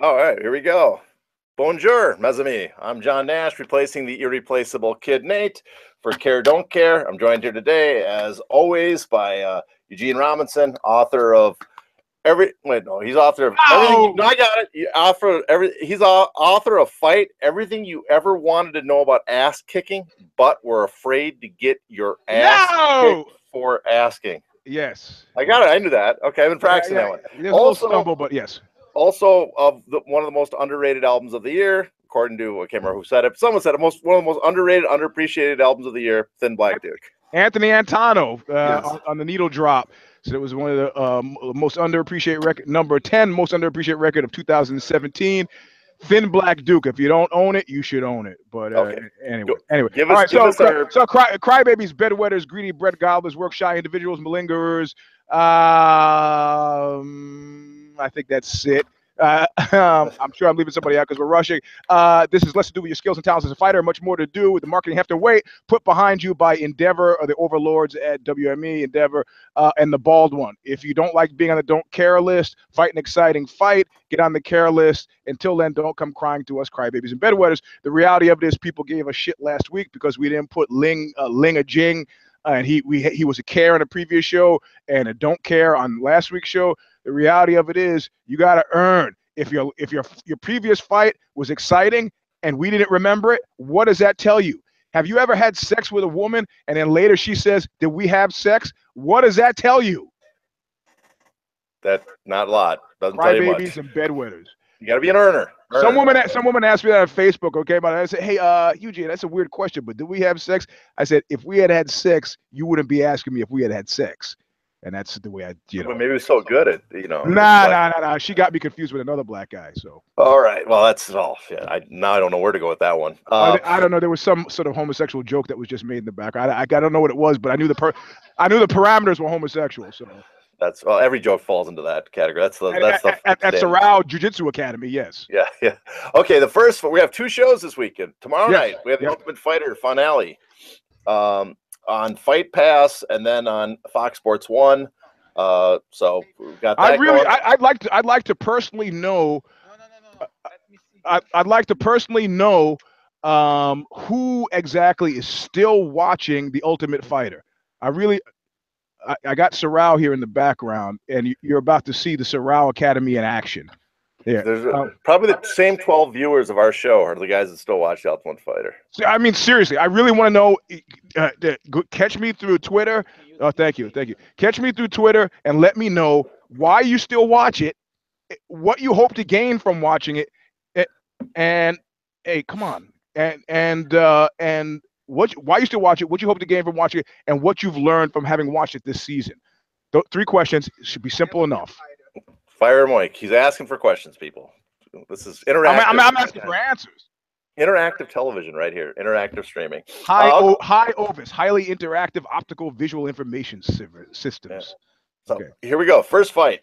All right, here we go. Bonjour, mes amis. I'm John Nash, replacing the irreplaceable Kid Nate for Care Don't Care. I'm joined here today, as always, by Eugene Robinson, author of he's author of everything. No, I got it. He's author of Fight Everything You Ever Wanted to Know About Ass Kicking, but were afraid to get your ass kicked for asking. Yes. I got it. I knew that. Okay, I've been practicing that one. There's a little stumble, but yes. Also, one of the most underrated albums of the year, according to, I can't remember who said it. Someone said it. One of the most underrated, underappreciated albums of the year, Thin Black Duke. Anthony Antano Yes. on the Needle Drop. So it was one of the most underappreciated record, number 10 most underappreciated record of 2017. Thin Black Duke. If you don't own it, you should own it. But anyway. Give All us, right, our... so crybabies, bedwetters, greedy bread gobblers, work shy individuals, malingerers. I think that's it. I'm sure I'm leaving somebody out because we're rushing. This is less to do with your skills and talents as a fighter, much more to do with the marketing heft and weight put behind you by Endeavor or the overlords at WME, Endeavor, and the bald one. If you don't like being on the don't care list, fight an exciting fight, get on the care list. Until then, don't come crying to us, crybabies and bedwetters. The reality of it is people gave us shit last week because we didn't put Ling a Jing. And he was a care on a previous show and a don't care on last week's show. The reality of it is you got to earn. If your previous fight was exciting and we didn't remember it, what does that tell you? Have you ever had sex with a woman and then later she says, "Did we have sex?" What does that tell you? That's not a lot. Doesn't tell you much. Crybabies and bedwetters. You got to be an earner. Some woman asked me that on Facebook, okay? But I said, hey, Eugene, that's a weird question, but did we have sex? I said, if we had sex, you wouldn't be asking me if we had sex. And that's the way But maybe it was so good at, Nah. She got me confused with another black guy, so. All right. Well, that's all. Yeah. Now I don't know where to go with that one. I don't know. There was some sort of homosexual joke that was just made in the background. I don't know what it was, but I knew the parameters were homosexual, so. That's every joke falls into that category. That's the at Sarao Jiu-Jitsu Academy, yes. Yeah. Okay, we have 2 shows this weekend. Tomorrow night we have the Ultimate Fighter finale on Fight Pass and then on Fox Sports 1. So we've got that. I'd like to personally know. I'd like to personally know who exactly is still watching the Ultimate Fighter. I got Sarao here in the background, and you're about to see the Sarao Academy in action. Yeah, there's probably the same 12 viewers of our show are the guys that still watch the Ultimate Fighter. I mean, seriously, I really want to know. Catch me through Twitter. Oh, thank you. Catch me through Twitter and let me know why you still watch it, what you hope to gain from watching it, and hey, come on, and why you still watch it, what you hope to gain from watching it, and what you've learned from having watched it this season. 3 questions should be simple enough. Fire Mike. He's asking for questions, people. This is interactive. I'm asking for answers. Interactive television right here. Interactive streaming. High Ovis, highly interactive optical visual information systems. Yeah. So Here we go. First fight.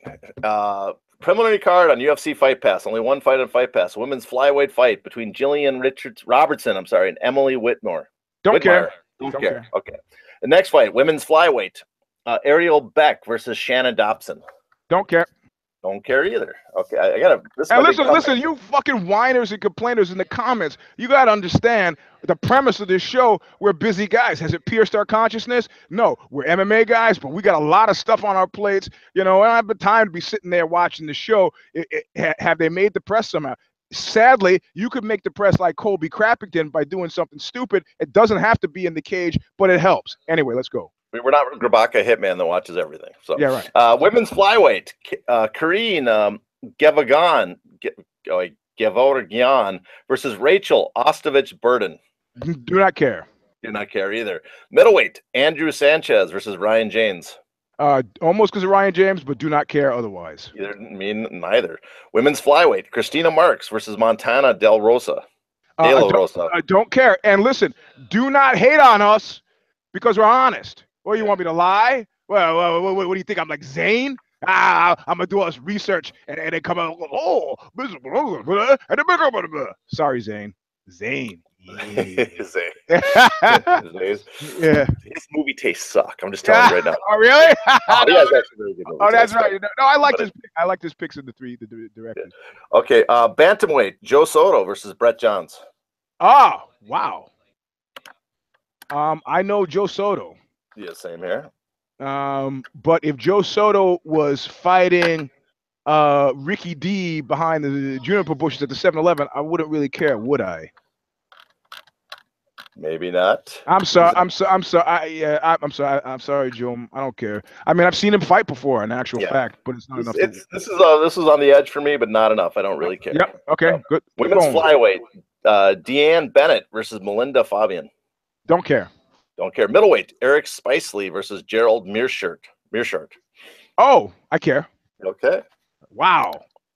Preliminary card on UFC Fight Pass. Only one fight on Fight Pass. Women's flyweight fight between Gillian Robertson, and Emily Whitmire. Don't care. Okay. The next fight, women's flyweight. Ariel Beck versus Shana Dobson. Don't care. Don't care either. Okay, I gotta. Listen, you fucking whiners and complainers in the comments. You gotta understand the premise of this show. We're busy guys. Has it pierced our consciousness? No, we're MMA guys, but we got a lot of stuff on our plates. I don't have the time to be sitting there watching the show. Have they made the press somehow? Sadly, you could make the press like Colby Crappington by doing something stupid. It doesn't have to be in the cage, but it helps. Anyway, let's go. We're not Grabaka Hitman that watches everything. So yeah, right. Women's flyweight, Karine Gevorgyan versus Rachael Ostovich Burden. Do not care. Do not care either. Middleweight, Andrew Sanchez versus Ryan James. Almost because of Ryan James, but do not care otherwise. Neither. Women's flyweight, Christina Marks versus Montano Del Rosa. I don't care. And listen, do not hate on us because we're honest. Well, you want me to lie? Well, what do you think? I'm like Zane? I'm gonna do all this research and then come out. Sorry, Zane. Say, Yeah. his movie tastes suck. I'm just telling you right now. Oh, really? Oh, he has actually very good movie Oh, that's taste, right. No, I like but this. I like this picks of the three directors. Okay, bantamweight Joe Soto versus Brett Johns. Oh, wow. I know Joe Soto. Yeah, same here. But if Joe Soto was fighting Ricky D behind the juniper bushes at the 7-Eleven, I wouldn't really care, would I? Maybe not. I'm sorry. I'm sorry. I'm sorry. I'm sorry. I'm sorry, Joe. I don't care. I mean, I've seen him fight before, in actual fact, but it's not enough. This is on the edge for me, but not enough. I don't really care. Yep. Okay. So, Good. Women's flyweight, Deanne Bennett versus Melinda Fabian. Don't care. Don't care. Middleweight, Eric Spicely versus Gerald Meerschaert. Oh, I care. Okay. Wow.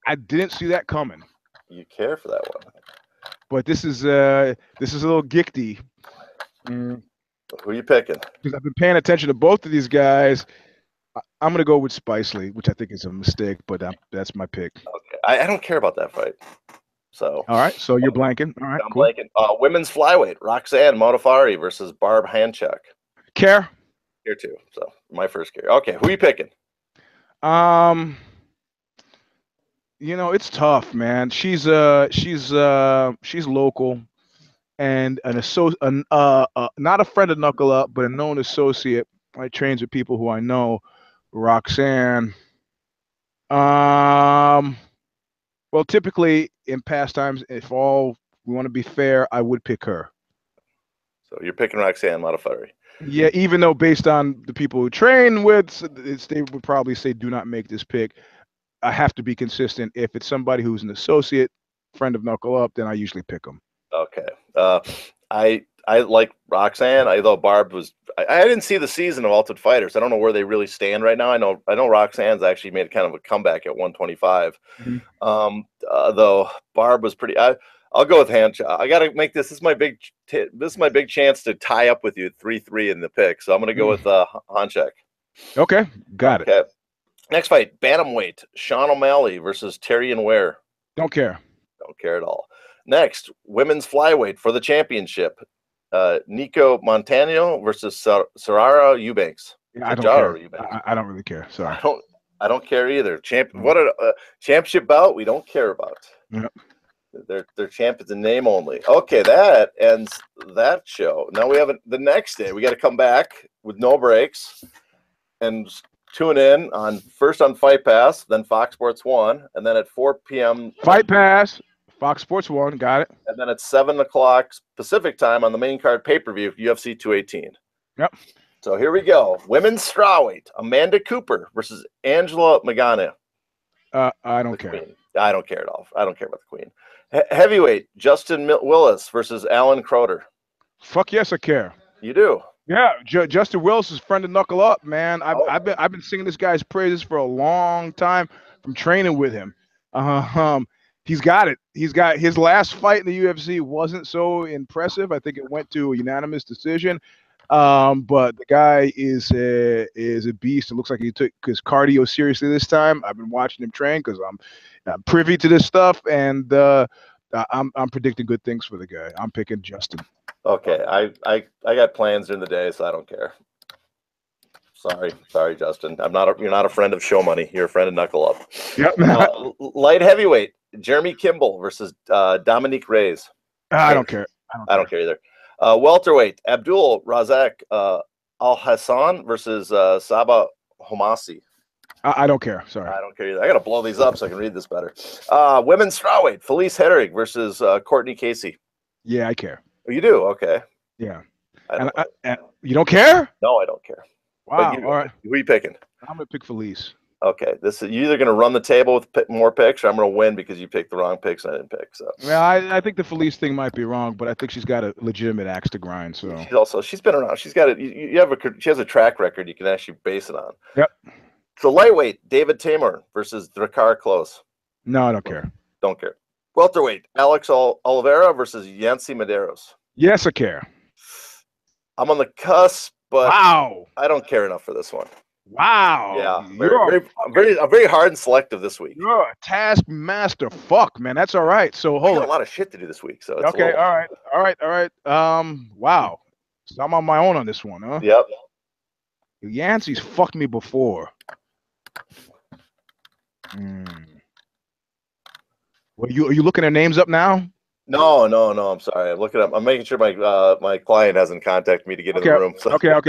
I didn't see that coming. You care for that one. But this is a little gickety. Who are you picking? Because I've been paying attention to both of these guys. I'm going to go with Spicely, which I think is a mistake, but that's my pick. Okay. I don't care about that fight. So. All right. So you're blanking. All right. I'm cool. blanking. Women's flyweight, Roxanne Modafferi versus Barb Honchak. Care. Care too. So my first care. Okay. Who are you picking? It's tough, man. She's local and not a friend of Knuckle Up, but a known associate. I trains with people who I know. Roxanne. Well, typically in pastimes, if we want to be fair, I would pick her. So you're picking Roxanne Modafferi. Yeah, even though based on the people who train with, they would probably say do not make this pick. I have to be consistent. If it's somebody who's an associate, friend of Knuckle Up, then I usually pick them. Okay. I like Roxanne. Although Barb was, I didn't see the season of Ultimate Fighters. I don't know where they really stand right now. I know Roxanne's actually made kind of a comeback at 125. Mm-hmm. Though Barb was pretty. I'll go with Honchak. I got to make this. This is my big chance to tie up with you 3-3 in the pick. So I'm going to go with Honchak. Okay, got it. Next fight, bantamweight, Sean O'Malley versus Terrion Ware. Don't care. Don't care at all. Next, women's flyweight for the championship, Nicco Montano versus Sijara Eubanks. Yeah, I don't care. I don't really care. Sorry. I don't care either. What a championship bout we don't care about. Yep. They're champions in name only. Okay, that ends that show. Now we have the next day. We got to come back with no breaks and tune in first on Fight Pass, then Fox Sports 1, and then at 4 p.m. Fight Pass, Fox Sports 1, got it. And then at 7 o'clock Pacific time on the main card pay-per-view, UFC 218. Yep. So here we go. Women's strawweight, Amanda Cooper versus Angela Magana. I don't care. Queen. I don't care at all. I don't care about the Queen. Heavyweight, Justin Willis versus Alan Croter. Fuck yes, I care. You do? Yeah, Justin Willis is friend of Knuckle Up, man. I've been singing this guy's praises for a long time from training with him. He's got it. He's got his last fight in the UFC wasn't so impressive. I think it went to a unanimous decision. But the guy is a beast. It looks like he took his cardio seriously this time. I've been watching him train because I'm privy to this stuff, and I'm predicting good things for the guy. I'm picking Justin. Okay, I got plans during the day, so I don't care. Sorry, Justin. You're not a friend of Show Money. You're a friend of Knuckle Up. Yep. Light heavyweight, Jeremy Kimball versus Dominique Reyes. I don't care. I don't care either. Welterweight, Abdul Razak Al Hassan versus Saba Homasi. I don't care. Sorry. I don't care either. I got to blow these up so I can read this better. Women's strawweight, Felice Herrig versus Courtney Casey. Yeah, I care. Oh, you do? Okay. Yeah. And you don't care? No, I don't care. Wow. All right. Who are you picking? I'm going to pick Felice. Okay. You're either going to run the table with more picks, or I'm going to win because you picked the wrong picks and I didn't pick. So. Yeah, I think the Felice thing might be wrong, but I think she's got a legitimate axe to grind. So she's been around. She's got she has a track record you can actually base it on. Yep. So lightweight, David Taymor versus Drakkar Klose. No, I don't care. Don't care. Welterweight, Alex Oliveira versus Yancy Medeiros. Yes, I care. I'm on the cusp, but wow, I don't care enough for this one. Wow. Yeah, I'm very hard and selective this week. You're a taskmaster. Fuck, man. That's all right. So I hold got on. a lot of shit to do this week, so it's Okay. All right. Wow. So I'm on my own on this one, huh? Yep. Yancey's fucked me before. Well, are you looking their names up now? No. I'm sorry. I'm looking up. I'm making sure my client hasn't contacted me to get in the room. So. Okay. All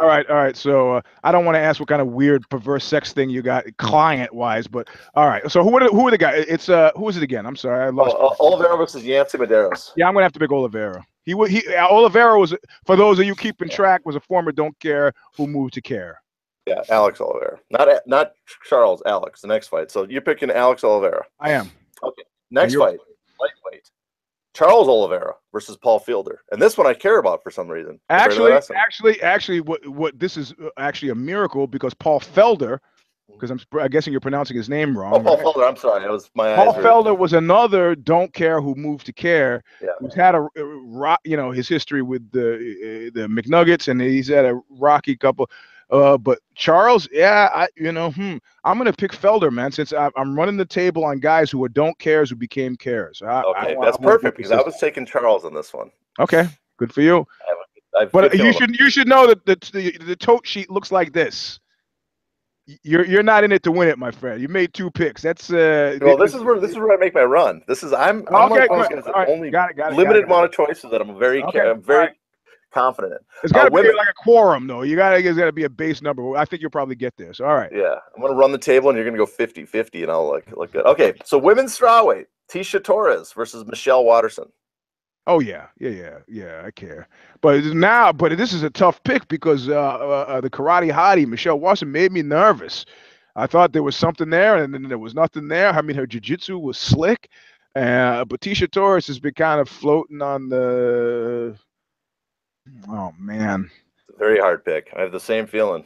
right. So I don't want to ask what kind of weird perverse sex thing you got client wise, but all right. So who are the guys? It's who is it again? I'm sorry, I lost. Oliveira versus Yancey Medeiros. Yeah, I'm gonna have to pick Oliveira. Oliveira was, for those of you keeping track, was a former don't care who moved to care. Yeah, Alex Oliveira, not Charles. Alex, the next fight. So you're picking Alex Oliveira. I am. Okay. Next fight, lightweight. Charles Oliveira versus Paul Fielder, and this one I care about for some reason. Actually, what this is actually a miracle because Paul Felder, because I'm guessing you're pronouncing his name wrong. Paul Felder, I'm sorry, Paul Felder was another don't care who moved to care. Yeah. Who's had his history with the McNuggets, and he's had a rocky couple. But Charles, I'm gonna pick Felder, man, since I'm running the table on guys who don't cares who became cares. That's perfect because I was taking Charles on this one. Okay, good for you. But you should know that the tote sheet looks like this. You're not in it to win it, my friend. You made 2 picks. That's well. This is where I make my run. I'm okay. Only limited amount of choices that I'm very confident in. It's got to be like a quorum, though. There's got to be a base number. I think you'll probably get this. All right. Yeah, I'm gonna run the table, and you're gonna go 50-50, and I'll look good. Okay, so women's strawweight: Tisha Torres versus Michelle Watterson. Oh yeah, I care. But this is a tough pick because the karate hottie Michelle Watson made me nervous. I thought there was something there, and then there was nothing there. I mean, her jiu-jitsu was slick, but Tisha Torres has been kind of floating on the. Oh man, it's a very hard pick. I have the same feeling.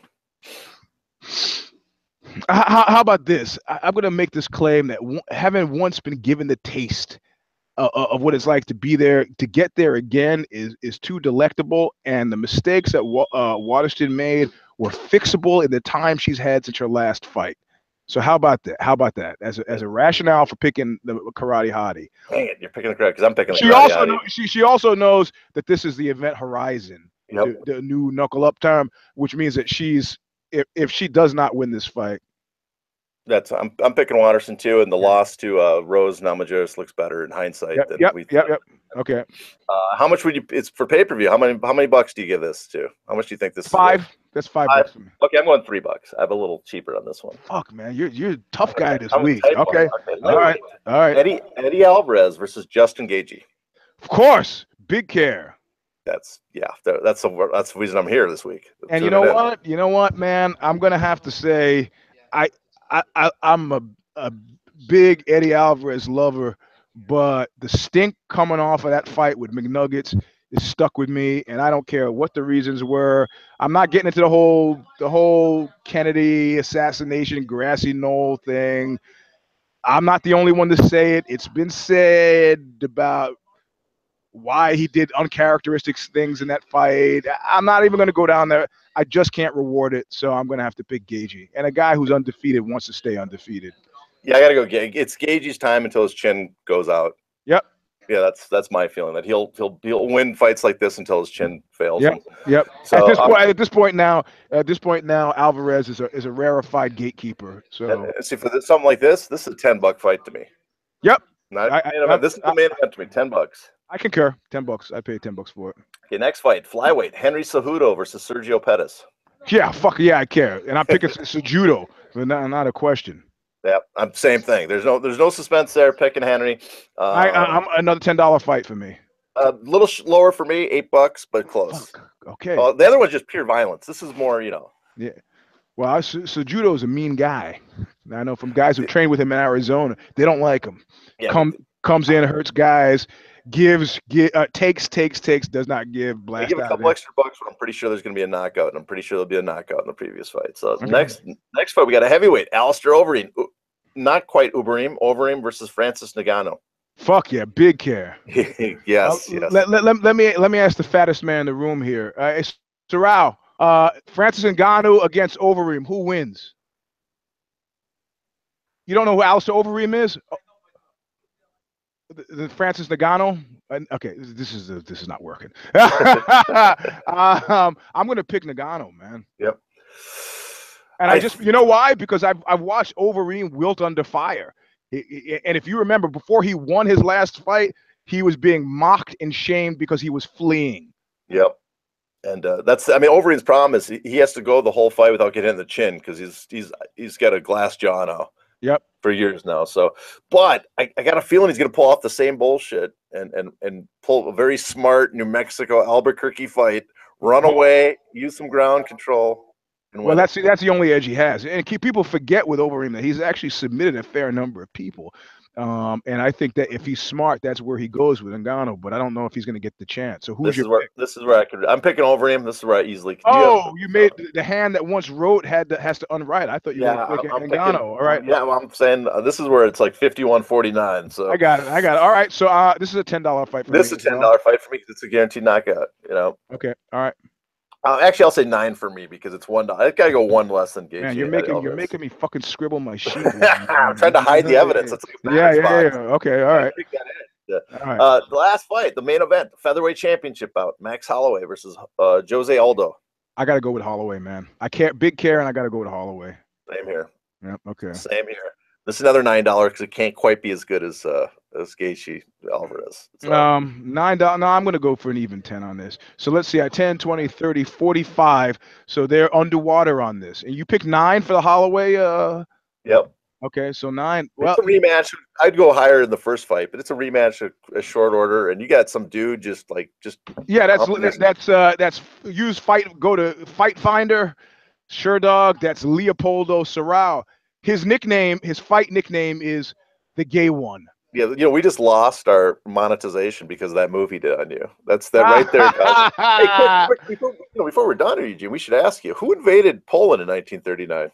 How about this? I'm going to make this claim that having once been given the taste of what it's like to be there, to get there again is too delectable, and the mistakes that Waterston made were fixable in the time she's had since her last fight. So how about that? As a rationale for picking the karate hottie. Dang it, you're picking the correct because I'm picking. She also knows that this is the event horizon, the new knuckle up term, which means that if she does not win this fight. I'm picking Watterson too, and the loss to Rose Namajunas looks better in hindsight than we thought. Okay. How much would you? It's for pay-per-view. How many bucks do you give this to? How much do you think this? $5. Is That's $5 for me. Okay, I'm going $3. I have a little cheaper on this one. Fuck, man, you're a tough guy this week. Okay. All right. Eddie Alvarez versus Justin Gaethje. Of course, big care. That's the reason I'm here this week. And you know what, man, I'm gonna have to say, I'm a big Eddie Alvarez lover, but the stink coming off of that fight with McNuggets is stuck with me, and I don't care what the reasons were. I'm not getting into the whole Kennedy assassination, grassy knoll thing. I'm not the only one to say it. It's been said about why he did uncharacteristic things in that fight. I'm not even going to go down there. I just can't reward it, so I'm going to have to pick Gaethje. And a guy who's undefeated wants to stay undefeated. Yeah, I got to go. It's Gaethje's time until his chin goes out. Yep. Yeah, that's my feeling, that he'll win fights like this until his chin fails. Yep. So at this point now, Alvarez is a rarefied gatekeeper. So see, for something like this is a $10 fight to me. Yep. This is the main event to me. $10. I concur. $10. I pay $10 for it. Okay, next fight, flyweight, Henry Cejudo versus Sergio Pettis. Yeah, I care, and I'm picking Cejudo, not a question. Yeah, I'm same thing. There's no suspense there. Picking Henry. I'm another $10 fight for me. A little lower for me, $8, but close. Fuck. Okay. The other one's just pure violence. This is more, Yeah. Well, Cejudo is a mean guy. I know from guys who train with him in Arizona, they don't like him. Yeah, comes in, hurts guys, takes, does not give. Blast. Give a couple extra bucks, but I'm pretty sure there's going to be a knockout, and I'm pretty sure there'll be a knockout in the previous fight. So next fight, we got a heavyweight, Alistair Overeem, not quite Overeem versus Francis Ngannou. Fuck yeah, big care. yes. Let me ask the fattest man in the room here. Sorrel, Francis Ngannou against Overeem. Who wins? You don't know who Alistair Overeem is? The Francis Ngannou. Okay, this is not working. I'm gonna pick Ngannou, man. Yep. And I just, you know why? Because I've watched Overeem wilt under fire. And if you remember, before he won his last fight, he was being mocked and shamed because he was fleeing. Yep. And Overeem's problem is he has to go the whole fight without getting in the chin because he's got a glass jaw now. Yep. For years now. So, but I got a feeling he's going to pull off the same bullshit and pull a very smart New Mexico Albuquerque fight, run away, use some ground control. And well, that's the only edge he has. And people forget with Overeem that he's actually submitted a fair number of people. And I think that if he's smart, that's where he goes with Ngannou. But I don't know if he's going to get the chance. So this is where I'm picking Overeem. This is where I easily. You made the hand that once wrote has to unwrite. I thought you were picking Ngannou. All right. Yeah, well, I'm saying this is where it's like 51-49. So I got it. All right. So this is a $10 fight for me. This is a $10 fight for me because it's a guaranteed knockout. You know. Okay. All right. Actually, I'll say 9 for me because it's $1. I gotta go one less than Gaethje. Man, you're making me fucking scribble my sheet. I'm trying to hide the evidence. It's like yeah. Okay, all right. All right. The last fight, the main event, the featherweight championship bout, Max Holloway versus Jose Aldo. I gotta go with Holloway, man. I can't and I gotta go with Holloway. Same here. Yep. Okay. Same here. This is another $9 because it can't quite be as good as Gaethje Alvarez. So. $9. No, I'm going to go for an even 10 on this. So let's see, at 10, 20, 30, 45. So they're underwater on this. And you picked 9 for the Holloway. Yep. Okay, so 9. Well, it's a rematch. I'd go higher in the first fight, but it's a rematch, a short order, and you got some dude just. Yeah, that's use fight. Go to Fight Finder, Sure Dog. That's Leopoldo Serrao. His fight nickname is the Gay One. Yeah, we just lost our monetization because of that movie did on you. That's that right there. Hey, quick, before we're done, Eugene, we should ask you who invaded Poland in 1939.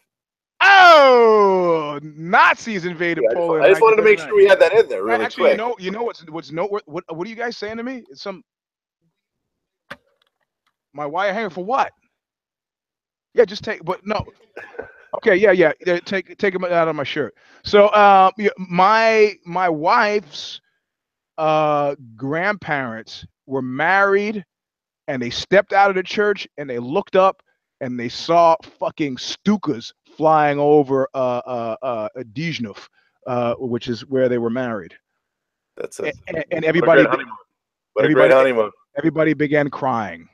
Oh, Nazis invaded Poland. I just wanted to make sure we had that in there. Really actually, quick. you know what's noteworthy? What are you guys saying to me? It's my wire hanger for what? Yeah, just take. But no. Okay, yeah. Take them out of my shirt. So, my wife's grandparents were married, and they stepped out of the church, and they looked up, and they saw fucking Stukas flying over Dijnov, which is where they were married. That's it. And everybody, what a great honeymoon. Everybody began crying.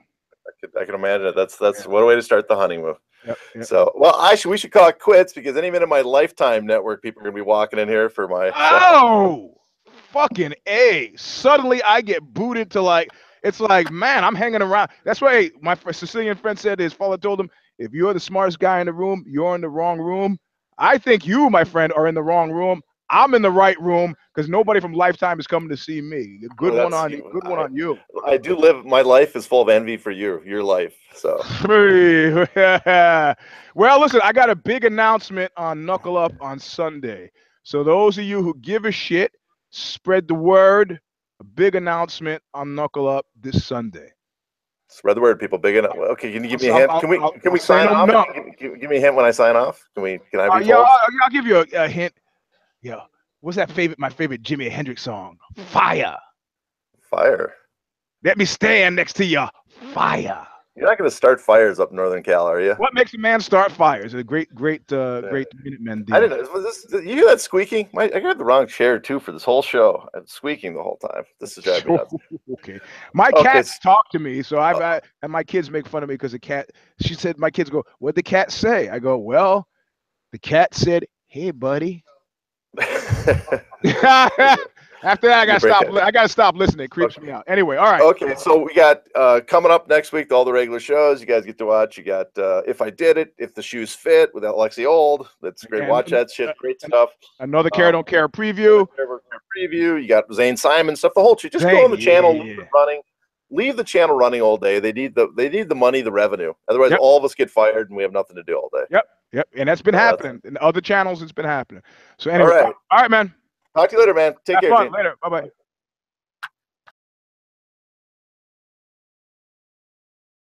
I can imagine it. That's what a way to start the honeymoon. Yep. So, well, we should call it quits because any minute my Lifetime network people are gonna be walking in here for my. Fucking A! Suddenly I get booted to it's like, man, I'm hanging around. That's why my Sicilian friend said his father told him, if you're the smartest guy in the room, you're in the wrong room. I think you, my friend, are in the wrong room. I'm in the right room because nobody from Lifetime is coming to see me. Good one on you. I do live. My life is full of envy for your life. So. Well, listen, I got a big announcement on Knuckle Up on Sunday. So those of you who give a shit, spread the word. A big announcement on Knuckle Up this Sunday. Spread the word, people. Big enough. Okay, can you give me a hint? Can we sign off? No. Give me a hint when I sign off. Can I be told? I'll give you a hint. Yeah, what's my favorite Jimi Hendrix song? Fire. Fire. Let me stand next to you. Fire. You're not going to start fires up Northern Cal, are you? What makes a man start fires? A great Minutemen deal. I didn't know. You hear that squeaking? I got the wrong chair too for this whole show. I'm squeaking the whole time. This is driving me nuts. Okay. My cats talk to me, so and my kids make fun of me because the cat. She said, my kids go, "What'd the cat say?" I go, "Well, the cat said, hey, buddy." After that, I gotta stop listening. It creeps me out. Anyway, all right. Okay, so we got coming up next week all the regular shows you guys get to watch. You got If I Did It, If the Shoes Fit with Alexi Old. That's great. Watch that shit. Great stuff. Another Care Don't Care preview. You got Zane Simon stuff. The whole shit. Just go on the channel, leave it running. Leave the channel running all day. They need the money, the revenue. Otherwise, all of us get fired and we have nothing to do all day. Yep. And that's been happening. In other channels, it's been happening. So anyway, all right, man. Talk to you later, man. Take care. Later. Bye-bye.